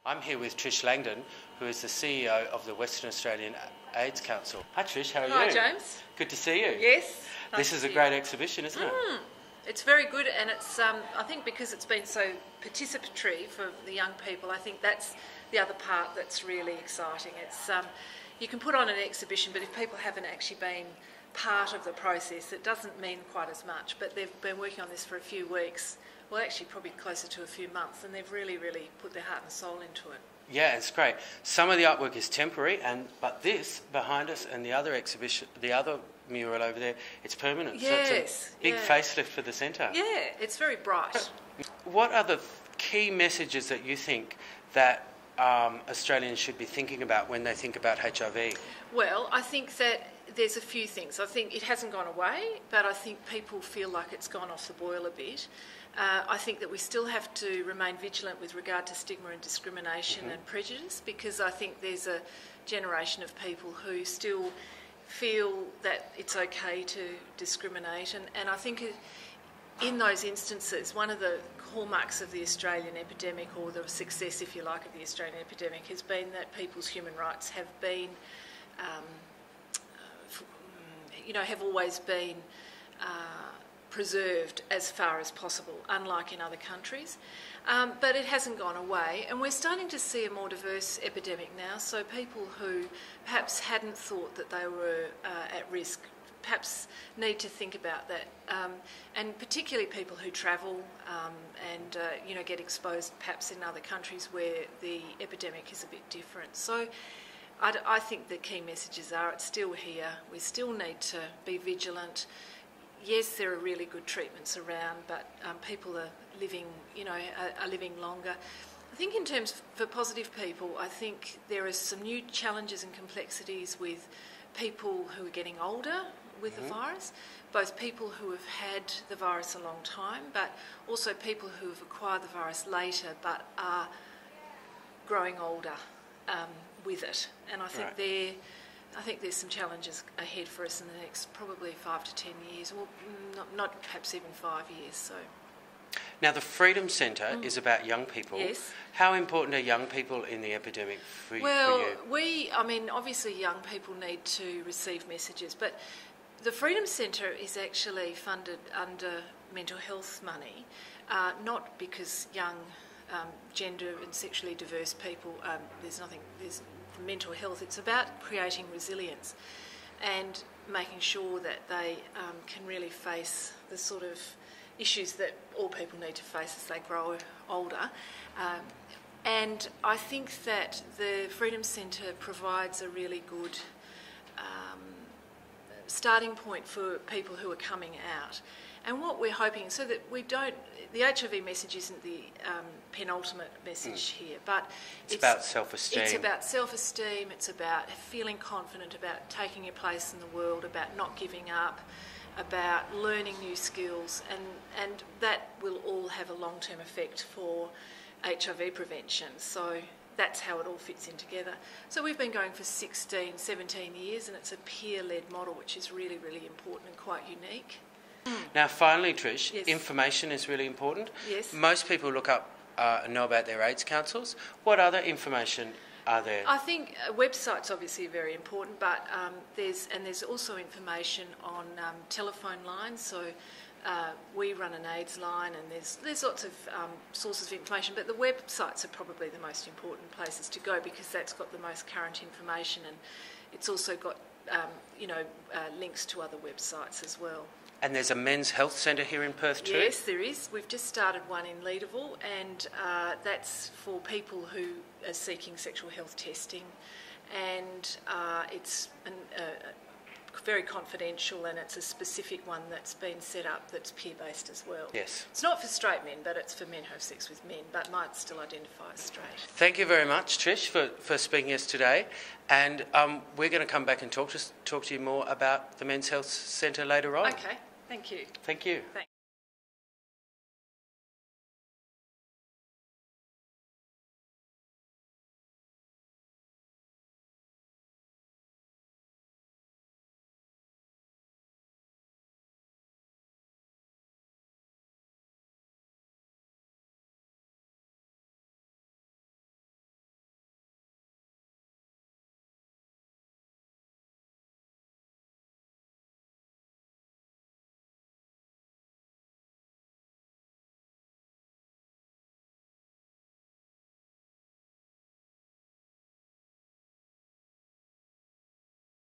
I'm here with Trish Langdon, who is the CEO of the Western Australian AIDS Council. Hi Trish, how are you? Hi James. Good to see you. Yes. This is a great exhibition, isn't it? It's very good, and it's I think because it's been so participatory for the young people, I think that's the other part that's really exciting. It's you can put on an exhibition, but if people haven't actually been part of the process, it doesn't mean quite as much. But they've been working on this for a few weeks, well actually probably closer to a few months, and they've really put their heart and soul into it. Yeah, it's great. Some of the artwork is temporary, but this behind us and the other exhibition, the other mural over there, it's permanent. Yes, so it's a big facelift for the centre. Yeah, it's very bright. What are the key messages that you think that Australians should be thinking about when they think about HIV? Well, I think that there's a few things. I think it hasn't gone away, but I think people feel like it's gone off the boil a bit. I think that we still have to remain vigilant with regard to stigma and discrimination and prejudice, because I think there's a generation of people who still feel that it's okay to discriminate, and I think in those instances, one of the hallmarks of the Australian epidemic, or the success, if you like, of the Australian epidemic, has been that people's human rights have been, have always been preserved as far as possible, unlike in other countries. But it hasn't gone away, and we're starting to see a more diverse epidemic now, so people who perhaps hadn't thought that they were at risk perhaps need to think about that, and particularly people who travel and get exposed perhaps in other countries where the epidemic is a bit different. So I think the key messages are it's still here, we still need to be vigilant. Yes, there are really good treatments around, but people are living, are living longer. I think in terms for positive people, I think there are some new challenges and complexities with people who are getting older with the virus, both people who have had the virus a long time, but also people who have acquired the virus later but are growing older with it. And I think there's some challenges ahead for us in the next probably 5 to 10 years, or not perhaps even 5 years. So. Now, the Freedom Centre is about young people. Yes. How important are young people in the epidemic for you? Well, obviously young people need to receive messages, but the Freedom Centre is actually funded under mental health money, not because young gender and sexually diverse people, there's mental health. It's about creating resilience and making sure that they can really face the sort of issues that all people need to face as they grow older. And I think that the Freedom Centre provides a really good starting point for people who are coming out. And what we're hoping, so that the HIV message isn't the penultimate message here, but it's about self-esteem. It's about self-esteem, it's about feeling confident, about taking your place in the world, about not giving up, about learning new skills, and that will all have a long-term effect for HIV prevention. So that's how it all fits in together. So we've been going for 16, 17 years, and it's a peer-led model, which is really, really important and quite unique. Now, finally, Trish, yes. Information is really important. Yes. Most people look up and know about their AIDS councils. What other information are there? I think websites obviously are very important, but there's also information on telephone lines. So we run an AIDS line, and there's lots of sources of information, but the websites are probably the most important places to go, because that's got the most current information, and it's also got links to other websites as well. And there's a men's health centre here in Perth too? Yes, there is. We've just started one in Leederville, and that's for people who are seeking sexual health testing, and it's very confidential, and it's a specific one that's been set up that's peer-based as well. Yes. It's not for straight men, but it's for men who have sex with men, but might still identify as straight. Thank you very much, Trish, for speaking to us today. And we're going to come back and talk to you more about the Men's Health Centre later on. Okay, thank you. Thank you. Thanks.